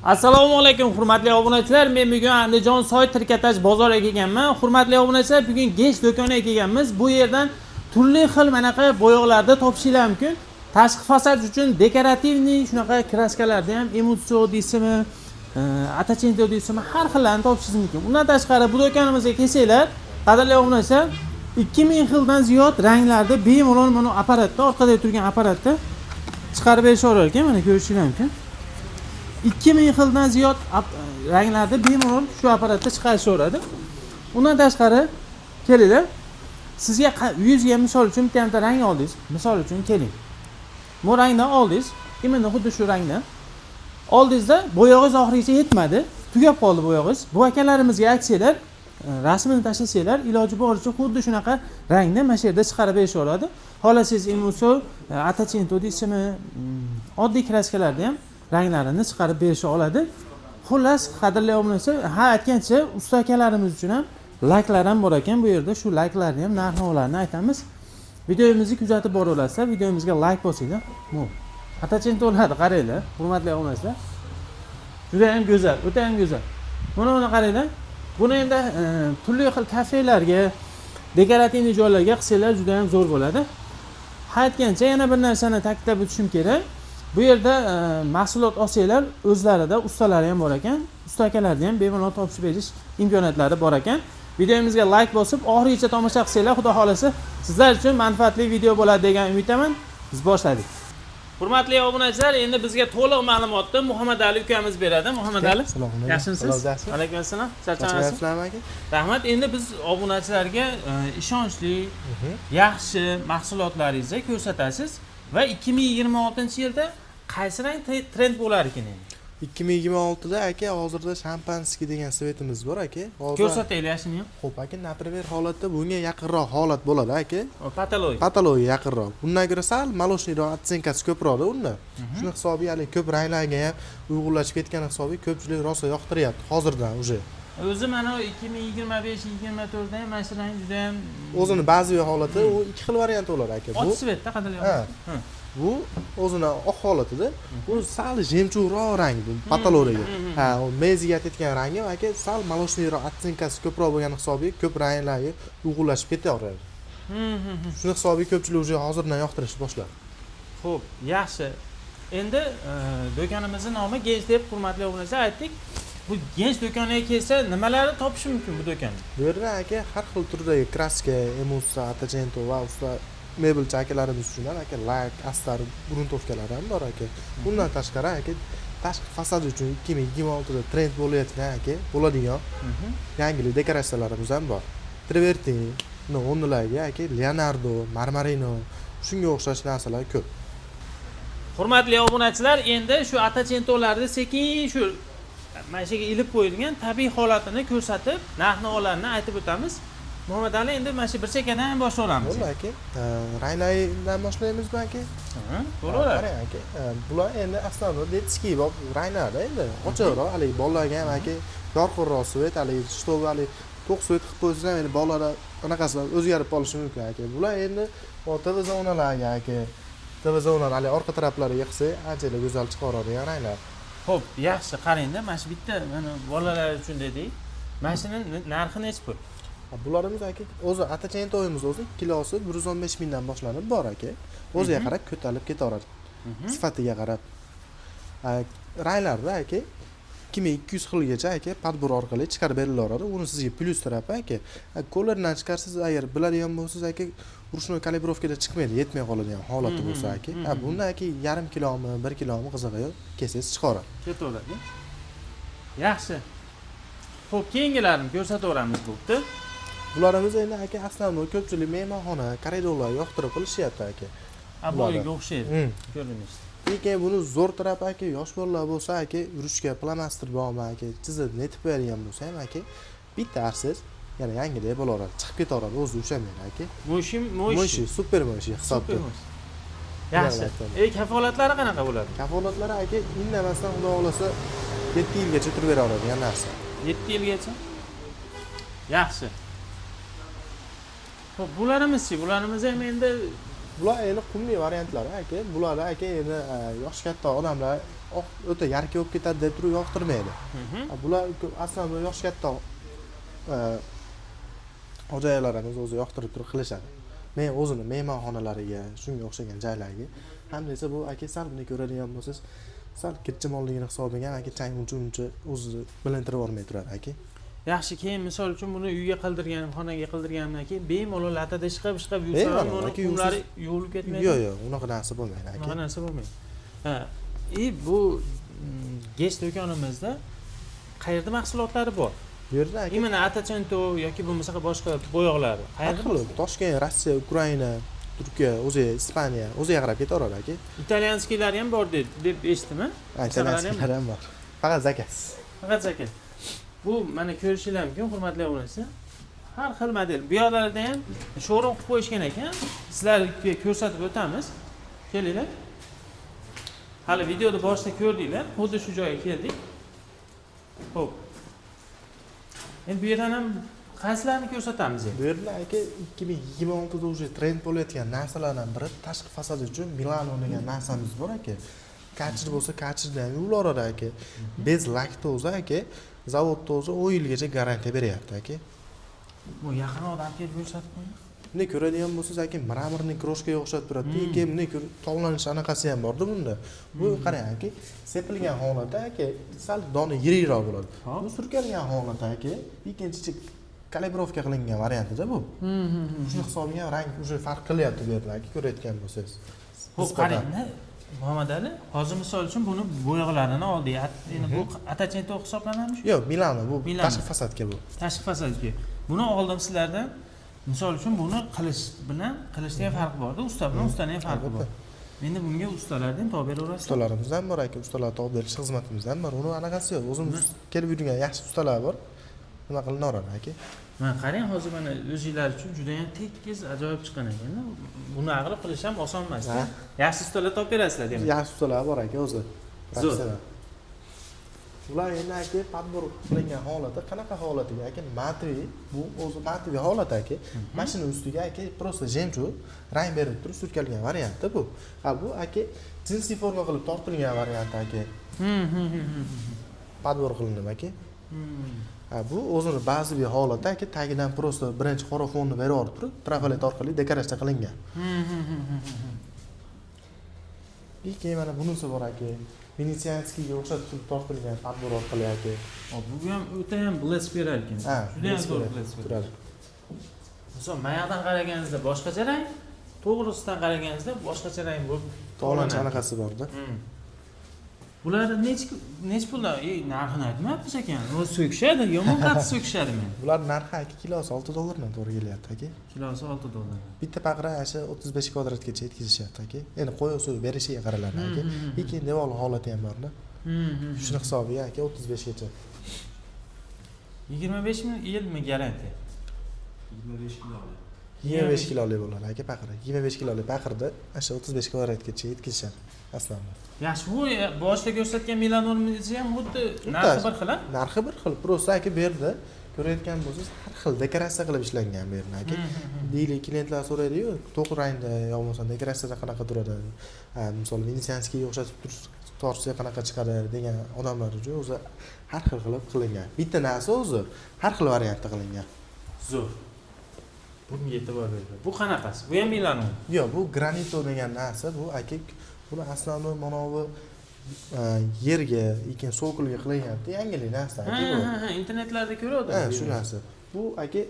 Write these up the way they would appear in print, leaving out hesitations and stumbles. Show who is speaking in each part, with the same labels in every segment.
Speaker 1: Assalomu alaykum hurmatli obunachilar. Men bugun Andijon Soy Trikotaj bozoriga kelganman. Hurmatli obunachilar, bugun Gesh do'koniga kelganmiz. Bu yerdan turli xil manaqa bo'yoqlarda topishingiz mumkin. Tashqi fasad uchun dekorativniy shunaqa kraskalarda ham emulsiyo deysizmi, atachento deysizmi, har xillarni topishingiz mumkin. Undan tashqari bu do'konimizga kelsanglar, qadrli obunachilar, 2000 xildan ziyod ranglarda bemalol mana apparatda, orqada turgan apparatda chiqarib berishaverar ekan. Mana ko'rishingiz mumkin. 2000 xildan ziyod ranglarda bemalol shu apparatda chiqarishaveradi. Undan tashqari kelinglar. Sizga yuzga misol uchun bitta rang oldingiz. Misol uchun keling. Bu rangdan oldingiz, imенно xuddi shu rangdan oldingizda bo'yog'ingiz oxirigacha yetmadi, tugab qoldi bo'yog'ingiz. Bu akalarimizga aytsanglar, rasmini tashlasanglar, iloji boricha xuddi shunaqa rangni mana shu yerda chiqarib berishaveradi. Xohlasangiz emulsiyo, atachento deysizmi, oddiy kraskalarda ham ranglarini chiqarib berisha oladi. Xullas, qadrli obunachilar, aytgancha usta akalarimiz uchun ham layklar ham bor ekan. Bu yerda shu layklarni ham narx-navolarni aytamiz. Videomizni kuzatib boraverasizlar. Videomizga layk bosinglar. Bu atachentolarni qaranglar, hurmatli obunachilar. Juda ham go'zal, o'ta ham go'zal. Buni qaranglar. Buni endi turli xil kafelarga, dekorativniy joylarga qilsanglar juda ham zo'r bo'ladi. Aytgancha yana bir narsani ta'kidlab o'tishim kerak. Bu yerda mahsulot olsanglar, o'zlarida ustalari ham bor ekan. Usta akalarni ham bemalol topib berish imkoniyatlari bor ekan. Videomizga layk bosib, oxirigacha tomosha qilsanglar, xudo xolasa, sizlar uchun manfaatli video bo'ladi degan umiddaman. Biz boshladik. Hurmatli obunachilar, endi bizga to'liq ma'lumotni Muhammad Ali ukamiz beradi. Muhammad Ali, yaxshimisiz? Alaykum assalom. Charchamaysiz? Rahmat. Endi biz obunachilarga ishonchli, yaxshi mahsulotlaringizni ko'rsatasiz va 2026-yilda qaysi rang trend bo'lar ekan endi?
Speaker 2: 2026da aka hozirda shampanskiy degan svetimiz bor aka.
Speaker 1: Ko'rsataylik shuni ham.
Speaker 2: Xo'p aka, например, holatda bunga yaqinroq holat bo'ladi aka.
Speaker 1: Patologiya
Speaker 2: yaqinroq. Bundan ko'ra sal молочныйroq otsenkasi ko'proqda unda. Shuni hisobiy hali ko'p ranglarga ham uyg'unlashib ketgan hisobiy ko'pchilik rosa yoqtiryapti hozirdan уже.
Speaker 1: O'zi mana 2025-24da ham mana shu rang juda ham
Speaker 2: o'zini ba'zi holati u ikki xil variant bo'ladi aka.
Speaker 1: Bu svetda qadrli obunachilar.
Speaker 2: Bu o'zini oq holatida, bu sal jemchug'roq rang bu patologiyaga. Ha, u meziga ketgan rangi aka sal молочныйroq otsenkasi ko'proq bo'lgan hisobiy ko'p ranglarga uyg'unlashib ketaveradi. Shuni hisobiy ko'pchilik уже hozirdan yoqtirishni boshladi.
Speaker 1: Xo'p, yaxshi. Endi do'konimizning nomi Gench deb hurmatli obunachilar aytdik. Bu Gench do'koniga kelsa nimalarni topish mumkin bu do'konda?
Speaker 2: Bu yerda aka har xil turdagi kraska, emulsiyo, atachento va usta mebelchi akalarimiz uchun ham aka lak, astar, gruntovkalar ham bor aka. Bundan tashqari aka tashqi fasad uchun 2026da trend bo'layotgan aka bo'ladigan yangilik dekoratsiyalarimiz ham bor. Travertini, o'rnilarga aka Leonardo, Marmarino, shunga o'xshash narsalar ko'p.
Speaker 1: Hurmatli obunachilar, endi shu atachentolarni sekin shu mana shu yerga ilib qo'yilgan tabiiy holatini ko'rsatib, narx-navolarni aytib o'tamiz. Muhammad Ali, endi mana shu bir chekkadan boshlaymiz.
Speaker 2: Bo'ldi aka. Ranglardan boshlaymizmi aka?
Speaker 1: To'g'ri.
Speaker 2: Qarang aka. Bular endi asnoviy detskiy bo'lib ranglarda endi ochiqroq, haligi bolalarga ham aka yorqinroq svet, haligi shtobi, haligi to'q svet qilib qo'ysangiz ham endi bolalar anaqasilar o'zgarib qolishi mumkin aka. Bular endi TV zonalarga aka. TV zonalar haligi orqa taraflariga qilsa, anchalik go'zal chiqaradigan ranglar.
Speaker 1: Xo'p, yaxshi, qarangda, mana shu bitta mana bolalar uchun dedik. Mana shuning narxi necha pul?
Speaker 2: Bularimiz aka o'zi atachentoyimiz o'zi kilosi 115 mingdan boshlanib bor aka. O'ziga qarab ko'tarilib ketaveradi. Sifatiga qarab. Ranglarda aka 2200 xilgacha aka podbor orqali chiqarib berilaveradi. Uni sizga plyus tarafi aka. Kolordan chiqarsiz agar biladigan bo'lsangiz aka, ruchnoy kalibrovkada chiqmaydi, yetmay qoladigan holati bo'lsa aka. Bunda aka 1,5 kilomi, 1 kilomi qizig'i yo'q, kelsangiz chiqaradi.
Speaker 1: Ketaveradi. Yaxshi. Xo'p, keyingilarini ko'rsataveramiz bo'pti.
Speaker 2: Bularimiz endi aka aslan ko'pchilik mehmonxona, koridorlar yoqtirib qilishyapti aka.
Speaker 1: Boyga o'xshaydi. Ko'rinish.
Speaker 2: Lekin buni zo'r tarafi aka, yosh bolalar bo'lsa aka, ruchka, plamaster bormi aka, chizib netib qo'yadigan bo'lsa ham aka, bitta arsiz yana yangidek bo'laveradi, chiqib ketaveradi, o'zi ushamaydi aka. Mo'shi, super mo'shi hisobda.
Speaker 1: Yaxshi. Kafolatlari qanaqa bo'ladi?
Speaker 2: Kafolatlari aka, indamasdan xudo xolasa 7 yilgacha turib beraveradigan narsa.
Speaker 1: 7 yilgacha? Yaxshi. Xo'p, bularimiz ham endi
Speaker 2: bular endi qumli variantlari aka. Bularda aka endi yoshi katta odamlar o'ta yarki bo'lib ketadi deb turib yoqtirmaydi. Bular aslida bu yoshi katta xo'jayinlarimiz o'zi yoqtirib turib qilishadi. Men o'zini mehmonxonalariga, shunga o'xshagan joylarga hamda esa bu aka sal buni ko'radigan bo'lsangiz, sal kirchimolligini hisobiga aka chang uncha o'zi bilintirib olmay turadi aka.
Speaker 1: Yaxshi, keyin misol uchun buni uyga qildirganim, xonaga qildirganimdan keyin bemalol latada chiqib yursam, qumlari yuvilib ketmaydi.
Speaker 2: Yo'q, unaqa narsa bo'lmaydi aka.
Speaker 1: Unaqa narsa bo'lmaydi. Ha, bu gesh do'konimizda qayerda mahsulotlari bor?
Speaker 2: Bu yerda aka
Speaker 1: Imенно Atacento yoki bo'lmasa boshqa bo'yoqlar.
Speaker 2: qayerda? Toshkent, Rossiya, Ukraina, Turkiya, o'zi Ispaniya, o'ziga qarab ketaveradi aka.
Speaker 1: Italyanskiylari ham bor deb eshitdim-a?
Speaker 2: Italyanskiylari ham bor. Faqat zakaz.
Speaker 1: Faqat zakaz. Bu mana ko'rishingiz mumkin, hurmatli obunachilar. Har xil model. Bu yoqlarda ham showroom qilib qo'yishgan ekan. Sizlarga ko'rsatib o'tamiz. Kelinglar. Hali videoda boshida ko'rdinglar. Xuddi shu joyga keldik. Xo'p. Endi bu yerdan ham qaysilarini ko'rsatamiz endi?
Speaker 2: Bu yerda aka 2026 da уже trend bo'layotgan narsalardan biri tashqi fasad uchun Milano degan narsamiz bor aka. Kachir bo'lsa, kachirda ham yuvilaveradi aka. Bez laktoza aka. Zavodda o'zi 10 yilgacha garantiya beryapti aka.
Speaker 1: Bu yaqin odam kelib ko'rsatib qo'ying.
Speaker 2: Buni ko'radigan bo'lsangiz aka, mramorning kroshkaga o'xshab turadi. Keyin buni tovlanish anaqasi ham bor-da bunda. Bu qarang aka, sepilgan holatda aka, sal doni yirikroq bo'ladi. Bu surkalgan holatda aka, ikkinchi kalibrovka qilingan variantida bu. Shuni hisobiga rang уже farq qilyapti bu yerda aka, ko'rayotgan bo'lsangiz.
Speaker 1: Xo'p, qarang-da. Muhammad Ali, hozir misol uchun buni bo'yoqlarini oldik. Endi bu Atacento hisoblanamish?
Speaker 2: Yo'q, Milano bu tashqi fasadga bu.
Speaker 1: Tashqi fasadga. Buni oldim sizlardan. Misol uchun buni qilish bilan qilishda ham farq bor-da, usta bilan ustaning ham farqi bor. Endi bunga ustalardan to'g'ri beraverasiz.
Speaker 2: Ustalarimizdan bor aka, ustalar to'g'ri berish xizmatimizdan bor. Uni anaqasi yo'q. O'zimiz kelib yurgan yaxshi ustalar bor. Nima qilinaveradi aka?
Speaker 1: Mana qarang, hozir mana o'zinglar uchun juda ham tekis, ajoyib chiqqan ekan-da. Buni aqlib qilish ham oson emas-da. Yaxshi ustalar topib berasizlar demak.
Speaker 2: Yaxshi ustalar bor aka o'zi. Professional. Ular endi aka podbor qilingan holati qanaqa holatiga aka? Matvi, bu o'zi matvi holat aka. Mashina ustiga aka просто jemchu rang berib turib surkalgan variantda bu. Ha bu aka jinsiy forma qilib tortilgan variant aka. Podbor qilinib aka. Ha bu o'zini ba'zi bir holatda aka tagidan просто birinchi qora fonni berib olib turib, trafalet orqali dekoratsiya qilingan. Keyin mana bunisi bor aka. Venesianskiga o'xshatib tortilgan podbor orqali aka.
Speaker 1: Bu ham o'ta ham bless berar ekan. Juda ham zo'r bless beradi. Misol, mayaqdan qaraganingizda boshqacha rang, to'g'risidan qaraganingizda boshqacha rang bo'lib
Speaker 2: tovlanish anaqasi bor-da.
Speaker 1: Bular nech puldan? Narxini aytmayapsiz ekan. O'zi so'kishadi, yomon qattiq so'kishadi men.
Speaker 2: Bular narxi aka kilosi $6 dan to'g'ri kelyapti aka.
Speaker 1: Kilosi $6.
Speaker 2: Bitta paqira asha 35 kvadratgacha yetkazishyapti aka. Endi qo'y suv berishiga qaraladi aka. Keyin devorli holati ham bor-da. Shuni hisobiga aka 35 gacha.
Speaker 1: 25 ming yilmi garantiya?
Speaker 3: 25 kiloli.
Speaker 2: 25 kiloli bo'ladi aka paqira. 25 kiloli paqirda asha 35 kvadratgacha yetkazishadi aslida.
Speaker 1: Yaxshi, bu boshida ko'rsatgan Milanonimiz ham xuddi narxi bir xil-a?
Speaker 2: Narxi bir xil. Просто aka bu yerda ko'rayotgan bo'lsangiz har xil dekoratsiya qilib ishlangan bu yerda aka. Deyli klientlar so'raydi-yu, to'q rangda yo bo'lmasa dekoratsiyada qanaqa turadi? Misol Venesianskiga o'xshatib tortsa qanaqa chiqadi degan odamlar uchun o'zi har xil qilib qilingan. Bitta narsa o'zi har xil variantda qilingan.
Speaker 1: Zo'r. Bunga e'tibor beringlar. Bu qanaqasi? Bu ham Milano.
Speaker 2: Yo'q, bu granito degan narsa, bu aka buni aslida mana bu yerga, keyin so'kilga qilinyapti, yangilik narsa aka bu.
Speaker 1: Ha, internetlarda ko'rdim.
Speaker 2: Ha, shu narsa. Bu aka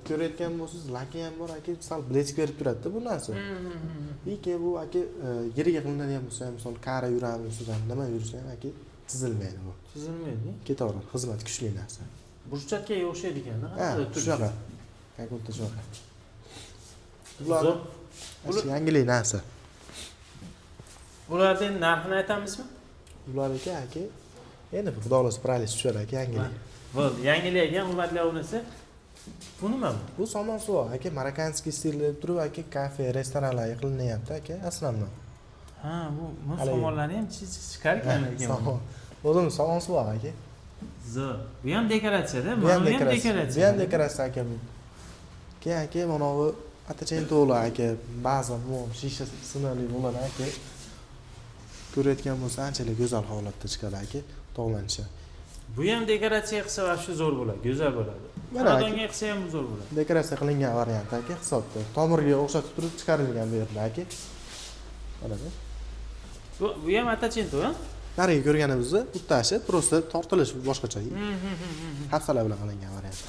Speaker 2: ko'rayotgan bo'lsangiz, laki ham bor aka, sal blesk berib turadi-da bu narsa. Keyin bu aka yerga qilinadigan bo'lsa, misol kara yuramiz, nima yursa ham aka chizilmaydi bu.
Speaker 1: Chizilmaydi.
Speaker 2: Ketaveradi, xizmat kuchli narsa.
Speaker 1: Burchakkaga o'xshaydi ekan-da.
Speaker 2: Ha, shunaqa. Kakunda shunaqa. Bular yangilik narsa.
Speaker 1: Bularning narxini aytamizmi?
Speaker 2: Bularga aka endi xudolos praylis tushar aka yangilik.
Speaker 1: Bo'ldi, yangilik ekan, hurmatli obunachilar. Bu nima bu?
Speaker 2: Bu somon suv aka, marokkanskiy stilda turib aka, kafe, restoranlarga qilinyapti aka, aslanmi.
Speaker 1: Ha, bu somonlarni ham chiqar ekan lekin.
Speaker 2: O'zim somon suv aka.
Speaker 1: Zo'r. Bu ham dekoratsiyada,
Speaker 2: bu ham dekoratsiya aka bu. Keyin aka mana bu atachentolar aka ba'zan bu shisha sinali bo'ladi aka. Ko'rayotgan bo'lsa anchalik go'zal holatda chiqadi aka, to'g'lanishi.
Speaker 1: Bu ham dekoratsiya qilsa vaqti zo'r bo'ladi, go'zal bo'ladi.
Speaker 2: Mana aka.
Speaker 1: Xonadonga qilsa ham zo'r bo'ladi.
Speaker 2: Dekoratsiya qilingan variant aka hisobda. Tomirga o'xshatib turib chiqarilgan bu yerda aka. Mana bu.
Speaker 1: Bu ham atachento, ha?
Speaker 2: Nariga ko'rganimizda bittasi prosta tortilish boshqacha. Hafsalar bilan qilingan variant.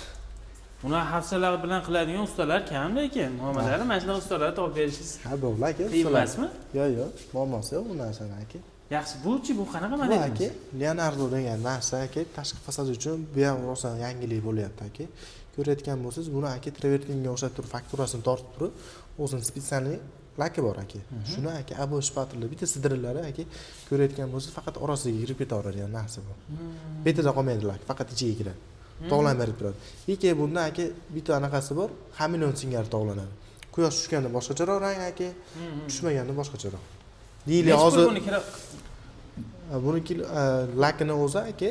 Speaker 1: Uni hafsalar bilan qiladigan ustalar kam lekin, muomalada mana shunaqa ustalar topib berishingiz
Speaker 2: Ha bo'ldi aka.
Speaker 1: qiyin emasmi?
Speaker 2: Yo'q, muammosi yo'q bu narsani aka.
Speaker 1: Yaxshi, bu-chi bu qanaqa
Speaker 2: Bu
Speaker 1: model?
Speaker 2: aka Leonardo degan narsa aka tashqi fasad uchun bu ham rosa yangilik bo'lyapti aka. Ko'rayotgan bo'lsangiz, buni aka travertinga o'xshatib turib fakturasini tortib turib, o'zini spetsialniy laki bor aka. Shuni aka abo shpatilla bitta sidrillari aka ko'rayotgan bo'lsangiz faqat orasiga kirib ketaveradigan narsa bu. Betida qolmaydi lak, faqat ichiga kiradi. To'g'lanib turadi. Lekin bunda aka bitta anaqasi bor, hamilon singari to'g'lanadi. Quyosh tushganda boshqacharoq rang aka, tushmaganda boshqacharoq. Deyli hozir buni lakini o'zi aka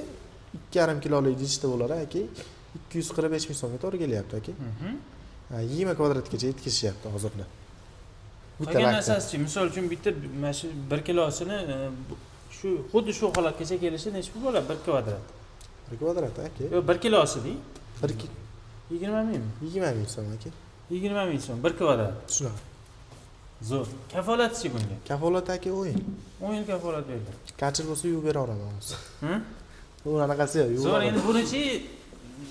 Speaker 2: 2,5 kilolik idishda bo'ladi aka. 245 ming so'mga to'g'ri kelyapti aka. 20 kvadratgacha yetkazishyapti hozirda.
Speaker 1: Bitta narsasi, misol uchun bitta mana shu 1 kilosini shu xuddi shu holatgacha kelishi necha pul bo'ladi 1 kvadrat?
Speaker 2: 1 kvadrat aka.
Speaker 1: Yo'q, 1 kilosi-di. 20 mingmi?
Speaker 2: 20 ming so'm aka.
Speaker 1: 20 ming so'm 1 kvadrat.
Speaker 2: Shunaqa.
Speaker 1: Zo'r. Kafolat-chi bunga?
Speaker 2: Kafolat aka o'yin.
Speaker 1: 10 yil kafolat berdi.
Speaker 2: Kachir bo'lsa yuvib bera olaman o'zi.
Speaker 1: Ha?
Speaker 2: Bu anaqasi yo'q.
Speaker 1: Zo'r, endi buni-chi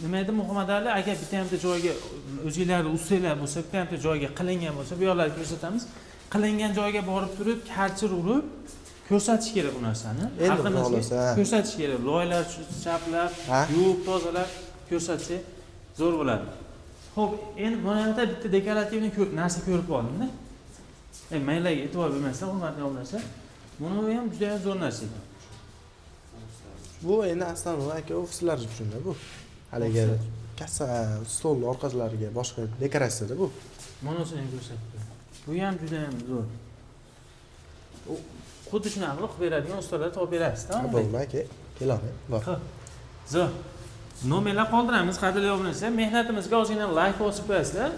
Speaker 1: nima edi Muhammadali aka bitta hamda joyga o'zingizlar ustalar bo'lsa, bitta hamda joyga qilingan bo'lsa, bu yoqlarga ko'rsatamiz. Qilingan joyga borib turib, karchir urib ko'rsatish kerak bu narsani.
Speaker 2: Endi xohlasa.
Speaker 1: Ko'rsatish kerak. Loylar chaplab, yuvib, tozalab ko'rsatsa zo'r bo'ladi. Xo'p, endi mana yerda bitta dekorativni narsa ko'rib oldimda. Maylarga e'tibor bermasdan, hurmatli obunachilar, buni ham juda zo'r narsa ekan.
Speaker 2: Bu endi aslan aka ofislar uchun bu. Haligi kassa stol orqalariga boshqa dekoratsiyada bu.
Speaker 1: Monosini ham ko'rsatdi. Bu ham juda ham zo'r. Xuddi shunaqa qilib beradigan ustalar topib berasiz, tamommi?
Speaker 2: Bo'ldi aka, kelavering. Bor.
Speaker 1: Zo'r. Nomerlar qoldiramiz, qadrli obunachilar. Mehnatimizga ozgina like bosib qo'yasizlar.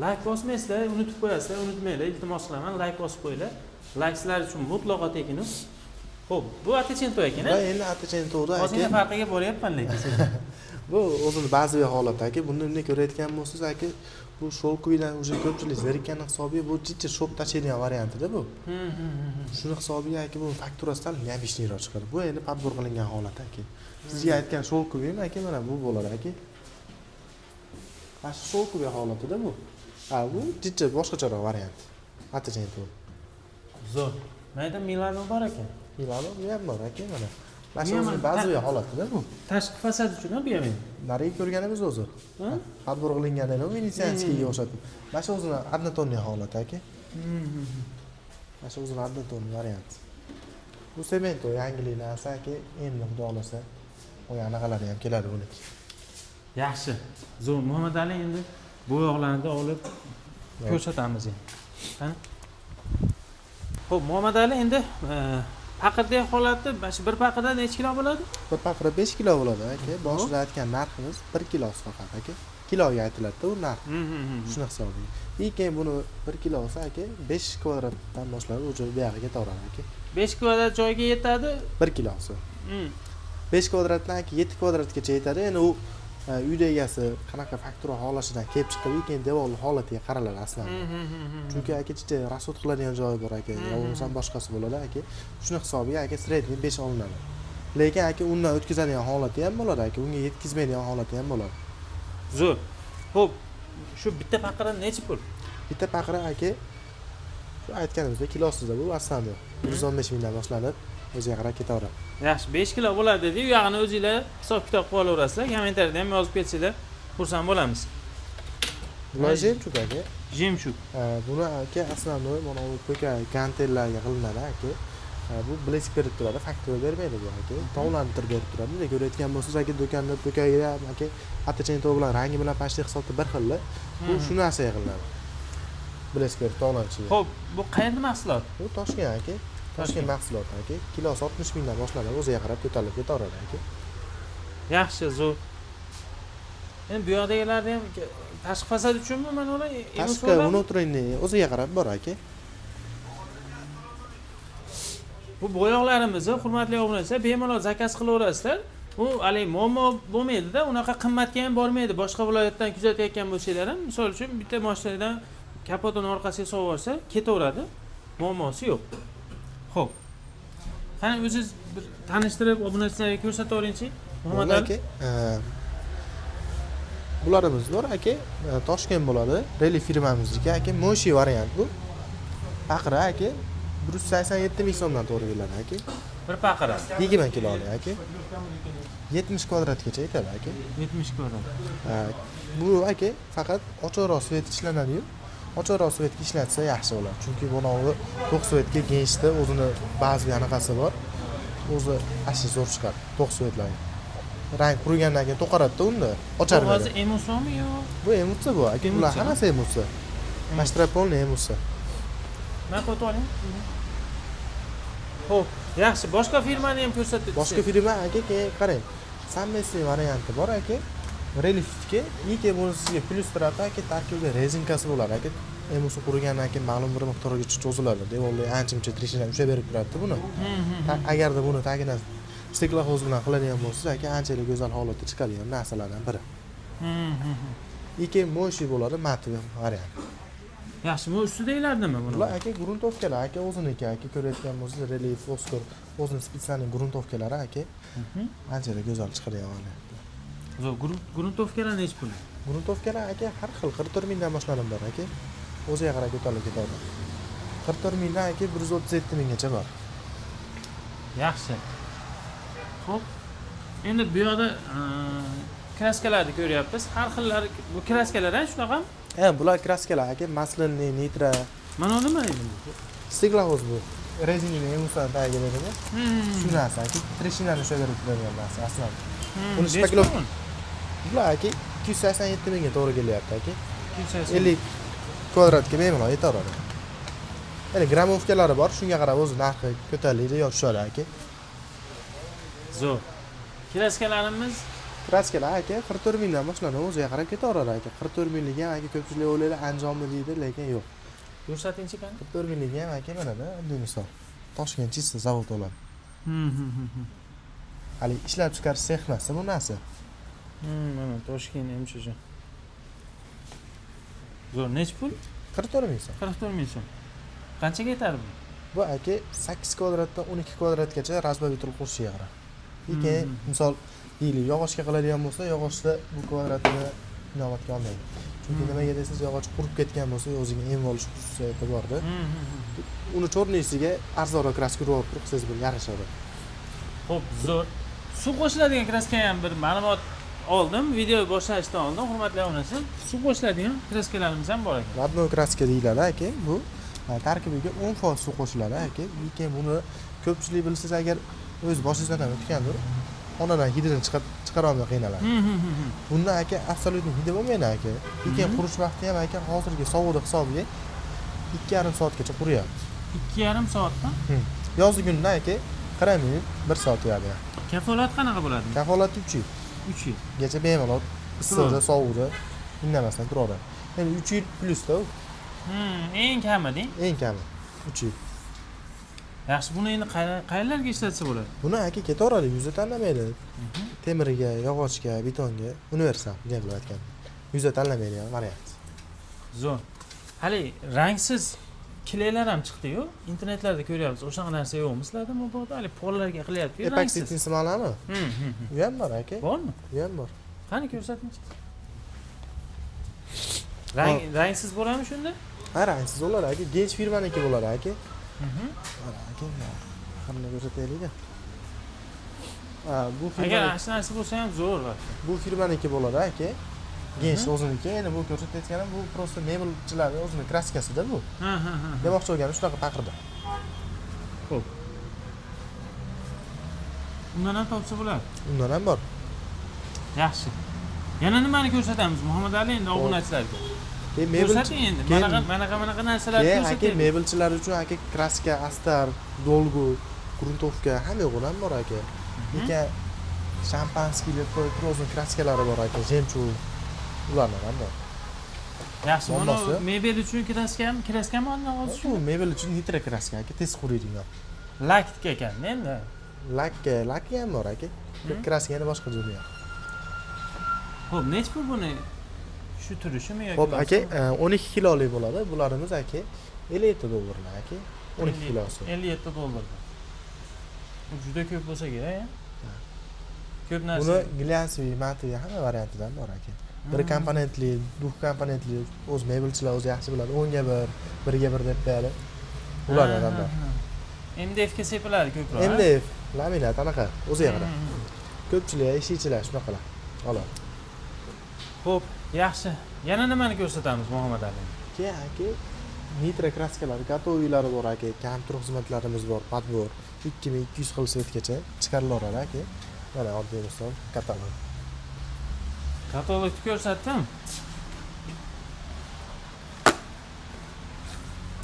Speaker 1: Like bosmaysizlar, unutib qo'yasizlar, unutmanglar. Iltimos qilaman, like bosib qo'yinglar. Like sizlar uchun mutlaqo tekin. Xo'p, bu atachento ekan,
Speaker 2: va endi atachentoda aka.
Speaker 1: Ozgina farqiga boryapman lekin.
Speaker 2: Bu o'zini ba'zi holat aka, buni ko'rayotgan bo'lsangiz aka, bu sholkovidan уже ko'pchilik zerikkan hisobiga bu jicha shop tashiydigan variantida bu. Shuni hisobiga aka bu fakturasidan ham ishliroq chiqadi. Bu endi podbor qilingan holat aka. Sizga aytgan sholkovim aka mana bu bo'ladi aka. Mana shu sholkovi holatida bu. Ha, bu jicha boshqacharoq variant. Atachento.
Speaker 1: Zo'r. Mayda Milano bor ekan.
Speaker 2: Milano bu ham bor aka mana. Mana shu ba'zi holatida bu.
Speaker 1: Tashqi fasad uchun ham bu ham.
Speaker 2: Nariga ko'rganimiz o'zi. Podbor qilinganini Venesianskiga o'xshatib. Mana shu o'zini однотонный holat aka. Mana shu o'zini однотонный variant. Bu semento yangilik narsa aka, endi xudo xolasa o'y anaqalari ham keladi buniki.
Speaker 1: Yaxshi. Zo'r. Muhammadali endi bu yoqlarni olib ko'rsatamiz endi. Qani? Xo'p, Muhammadali endi paqirdagi holatda mana shu bir paqirda necha kilo bo'ladi?
Speaker 2: Bir paqirda 5 kilo bo'ladi aka. Boshida aytgan narximiz 1 kilosi faqat aka. Kiloga aytiladi-da u narx. Shuni hisobiga. Lekin buni 1 kilosi aka 5 kvadratdan boshlab o'sha bu yoqqa ketaveradi aka.
Speaker 1: 5 kvadrat joyga yetadi
Speaker 2: 1 kilosi. 5 kvadratdan aka 7 kvadratgacha yetadi. Endi u uyda egasi qanaqa faktura xohlashidan kelib chiqib, lekin devor holatiga qaraladi aslida. Chunki aka chicha rasxod qiladigan joyi bor aka, yo'qsa boshqasi bo'ladi aka. Shuni hisobiga aka sredniy 5 olinadi. Lekin aka undan o'tkazadigan holati ham bo'ladi aka, unga yetkazmaydigan holati ham bo'ladi.
Speaker 1: Zo'r. Xo'p, shu bitta paqira necha pul?
Speaker 2: Bitta paqira aka shu aytganimizdek kilosida bu aslida 115 mingdan boshlanib o'ziga qarab ketaveradi.
Speaker 1: Yaxshi, 5 kilo bo'ladi dedi. U yog'ini o'zingizlar hisob-kitob qilib olaverasizlar. Kommentariyada ham yozib ketsanglar, xursand bo'lamiz.
Speaker 2: Bular jemchug aka.
Speaker 1: Jemchug.
Speaker 2: Buni aka aslida mana bu ko'ka gantellarga qilinadi aka. Bu bilesik berib turadi, faktura bermaydi bu aka. Tovlantirib berib turadi. Bunday ko'rayotgan bo'lsangiz aka do'konda to'kaga aka atachento bilan rangi bilan pashti hisobda bir xil. Bu shu narsaga qilinadi. Bilesik berib tovlanchi.
Speaker 1: Xo'p, bu qayerda mahsulot?
Speaker 2: Bu Toshkent aka. Toshkent mahsuloti aka. Kilosi 60 mingdan boshlanadi, o'ziga qarab ko'tarilib ketaveradi aka.
Speaker 1: Yaxshi, zo'r. Endi bu yoqdagilarni ham tashqi fasad uchunmi mana ular?
Speaker 2: Tashqi внутренний o'ziga qarab bor aka.
Speaker 1: Bu bo'yoqlarimizni hurmatli obunachilar bemalol zakaz qilaverasizlar. U hali muammo bo'lmaydi-da, unaqa qimmatga ham bormaydi. Boshqa viloyatdan kuzatayotgan bo'lsanglar ham, misol uchun bitta mashinadan kapotini orqasiga solib yuborsa, ketaveradi. Muammosi yo'q. Xo'p. Qani o'zingiz bir tanishtirib, obunachilarga ko'rsatavering-chi. Muhammad aka.
Speaker 2: Bularimiz bor aka. Toshkent bo'ladi. Rally firmamizniki aka. Moshi variant bu. Paqira aka. 187 ming so'mdan to'g'ri keladi aka.
Speaker 1: Bir paqira
Speaker 2: 20 kiloli aka. 70 kvadratgacha yetadi aka.
Speaker 1: 70 kvadrat.
Speaker 2: Bu aka faqat ochiqroq svet ishlanadi-yu. Ochiqroq svetga ishlatsa yaxshi bo'ladi. Chunki bunovi to'q svetga genishda o'zini ba'zi anaqasi bor. O'zi ashi zo'r chiqadi to'q svetlar. Rang qurigandan keyin to'qaradida unda ochar.
Speaker 1: Bu hozir emulsionmi yo?
Speaker 2: Bu emulsiya bu aka. Bular hammasi emulsiya. Mashtropolni emulsiya.
Speaker 1: Men foto oling. Xo'p, yaxshi. Boshqa firmani ham ko'rsatib.
Speaker 2: Boshqa firma aka, keyin qarang. Sammesi varianti bor aka. Reliefga ikki bunisiga plyus tarafda aka tarkibida rezinkasi bo'lar aka. Emulsiya qurigandan keyin ma'lum bir miqdorgacha cho'ziladi. Devorlar ancha-muncha trishina ushlab berib turadi buni. Agarda buni tagidan stikloxoz bilan qiladigan bo'lsangiz aka anchalik go'zal holatda chiqadigan narsalardan biri. Ikki moshi bo'ladi, matvi variant.
Speaker 1: Yaxshi, bu ustidagilarnimi buni?
Speaker 2: Bular aka gruntovkalar aka o'ziniki aka ko'rayotgan bo'lsangiz relief Oscar o'zini spesialniy gruntovkalari aka. Anchalik go'zal chiqadigan variant.
Speaker 1: Zo'r, gruntovkalar nechi pul?
Speaker 2: Gruntovkalar aka har xil 44 mingdan boshlab bor aka. O'ziga qarab ko'tarilib ketadi. 44 mingdan aka 137 minggacha bor.
Speaker 1: Yaxshi. Xo'p. Endi bu yoqda kraskalarni ko'ryapmiz. Har xillari bu kraskalar ham shunaqami?
Speaker 2: Bular kraskalar aka, maslinli, nitra.
Speaker 1: Mana u nima edi?
Speaker 2: Stikloxoz bu. Rezinali emulsiyadan tayyorlangan. Shu narsa aka, trishinani ushlab berib turadigan narsa aslan. Buni spaklov. Bular aka 287 mingga to'g'ri kelyapti aka. 250 kvadratga bemalol yetaveradi. Ya'ni gramovkalari bor, shunga qarab o'zi narxi ko'tariladi yoki tushadi aka.
Speaker 1: Zo'r. Kraskalarimiz
Speaker 2: Kraskalar aka 44 mingdan boshlanadi, o'ziga qarab ketaveradi aka. 44 minglik ham aka ko'pchilik o'ylaydi Andijonmi deydi, lekin yo'q.
Speaker 1: Ko'rsatingchi qani?
Speaker 2: 44 minglik ham aka mana-da, bunday misol. Toshkent chista zavod bo'ladi. Hali ishlab chiqarish sex emas bu narsa.
Speaker 1: Mana Toshkent MChJ. Zo'r, nech pul?
Speaker 2: 44 ming so'm.
Speaker 1: 44 ming so'm. Qanchaga yetadi bu?
Speaker 2: Bu aka 8 kvadratdan 12 kvadratgacha razbavitr qo'shishiga qarab. Keyin misol deylik, yog'ochga qiladigan bo'lsa, yog'ochda bu kvadratni inobatga olmaydi. Chunki nimaga desangiz, yog'och qurib ketgan bo'lsa, o'ziga em olish xususiyati bor-da. Uni cho'rnisiga arzonroq kraska urib tursangiz bir yarashadi.
Speaker 1: Xo'p, zo'r. Suv qo'shiladigan kraska ham bir ma'lumot oldim, video boshlashdan oldin, hurmatli obunachilar. Suv qo'shiladigan kraskalarimiz ham bor ekan.
Speaker 2: Labnoy kraska deyiladi aka, bu tarkibiga 10% suv qo'shiladi aka. Lekin buni ko'pchilik bilsangiz agar o'z boshingizdan ham o'tgandir, onadan hidini chiqara olmay qiynaladi. Bunda aka absolyutni hidi bo'lmaydi aka. Lekin qurish vaqti ham aka hozirgi sovuqda hisobiga 2,5 soatgacha quriyapti.
Speaker 1: 2,5 soatda?
Speaker 2: Yozgi kunda aka qaramaylik 1 soat yuradi.
Speaker 1: Kafolat qanaqa bo'ladi?
Speaker 2: Kafolat 3 yil.
Speaker 1: 3 yil.
Speaker 2: Gacha bemalol issiqda, sovuqda indamasdan turadi. Ya'ni 3 yil plyusda u.
Speaker 1: Eng kami deng.
Speaker 2: Eng kami 3 yil.
Speaker 1: Yaxshi, buni endi qayerlarga ishlatsa bo'ladi?
Speaker 2: Buni aka ketaveradi, yuza tanlamaydi. Temirga, yog'ochga, betonga universal degan qilib aytgan. Yuza tanlamaydigan variant.
Speaker 1: Zo'r. Hali rangsiz kilelar ham chiqdi-yu. Internetlarda ko'ryapmiz. O'shaqa narsa yo'qmi sizlarda? Bu yerda hali pollarga qilyapti.
Speaker 2: Epoxi tinsimalami? U ham bor aka.
Speaker 1: Bormi?
Speaker 2: U ham bor.
Speaker 1: Qani ko'rsatingchi. Rangsiz bo'ladimi shunda?
Speaker 2: Ha, rangsiz bo'ladi aka. Gench firmaniki bo'ladi aka. Mana aka, hamma ko'rsataylik-da. Bu firma
Speaker 1: Agar yaxshi narsa bo'lsa ham zo'r va.
Speaker 2: Bu firmaniki bo'ladi aka. Gench o'ziniki. Endi bu ko'rsatayotganim bu просто mebelchilarning o'zini kraskasida bu. Demoqchi bo'lganim shunaqa paqirda.
Speaker 1: Xo'p. Undan ham topsa bo'ladi.
Speaker 2: Undan ham bor.
Speaker 1: Yaxshi. Yana nimani ko'rsatamiz Muhammad Ali endi obunachilarga? Ko'rsating endi. Manaqa narsalarni ko'rsating.
Speaker 2: Aka, mebelchilar uchun aka kraska, astar, dolgu, gruntovka hamma yo'g'idan bor aka. Lekin shampanskiylar, o'zini kraskalari bor aka, jemchug, Ularlar ham bor.
Speaker 1: Yaxshi, mana
Speaker 2: Bombasi.
Speaker 1: mebel uchun kraskami olgan hozir
Speaker 2: Bu
Speaker 1: shu?
Speaker 2: mebel uchun nitro kraska aka, tez quriydigan.
Speaker 1: Laktik ekan endi.
Speaker 2: Lakki ham bor aka. Kraska yana boshqa dunyo.
Speaker 1: Xo'p, nech pul buni? Shu turishimi yoki
Speaker 2: Xo'p aka, 12 kilolik bo'ladi. Bularimiz aka 57 dollarlar aka. 12 kilosi.
Speaker 1: 57 dollar. Bu juda ko'p bo'lsa kerak, ko'p narsa.
Speaker 2: Buni glansiy, matiy hamma variantidan bor aka. Bir komponentli, duh komponentli, o'z mebelchilar o'zi yaxshi biladi. 10 ga 1, 1 ga 1 deb beradi. Ulardan bor.
Speaker 1: MDF ga sepiladi ko'proq.
Speaker 2: MDF, laminat anaqa o'ziga qarab. Ko'pchilik ishchilar shunaqalar. Oladi.
Speaker 1: Xo'p, yaxshi. Yana nimani ko'rsatamiz Muhammad Ali?
Speaker 2: Keyin aka nitro kraskalar, gatoviylari bor aka, kompyuter xizmatlarimiz bor, podbor 2200 xil svetgacha chiqarilaveradi aka. Mana oddiy misol katalog.
Speaker 1: Katalogni ko'rsatdim.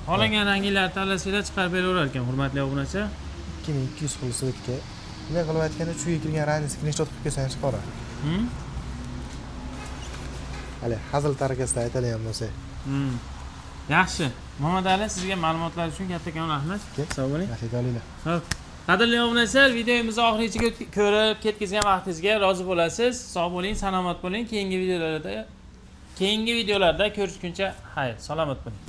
Speaker 1: Xohlagan ranglarni tanlasanglar chiqarib beraverar ekan, hurmatli obunachi.
Speaker 2: 2200 xil svetka. Bunday qilib aytganda chuga kirgan rangni screenshot qilib kelsangiz chiqaradi. Hali hazil tarzida aytadigan bo'lsa.
Speaker 1: Yaxshi. Muhammad Ali, sizga ma'lumotlar uchun kattakon rahmat. Sog' bo'ling.
Speaker 2: Yaxshi aytolinglar.
Speaker 1: Xo'p. Qadrli obunachilar, videomizni oxirigacha ko'rib ketkizgan vaqtingizga rozi bo'lasiz. Sog' bo'ling, salomat bo'ling. Keyingi videolarda ko'rishguncha xayr, salomat bo'ling.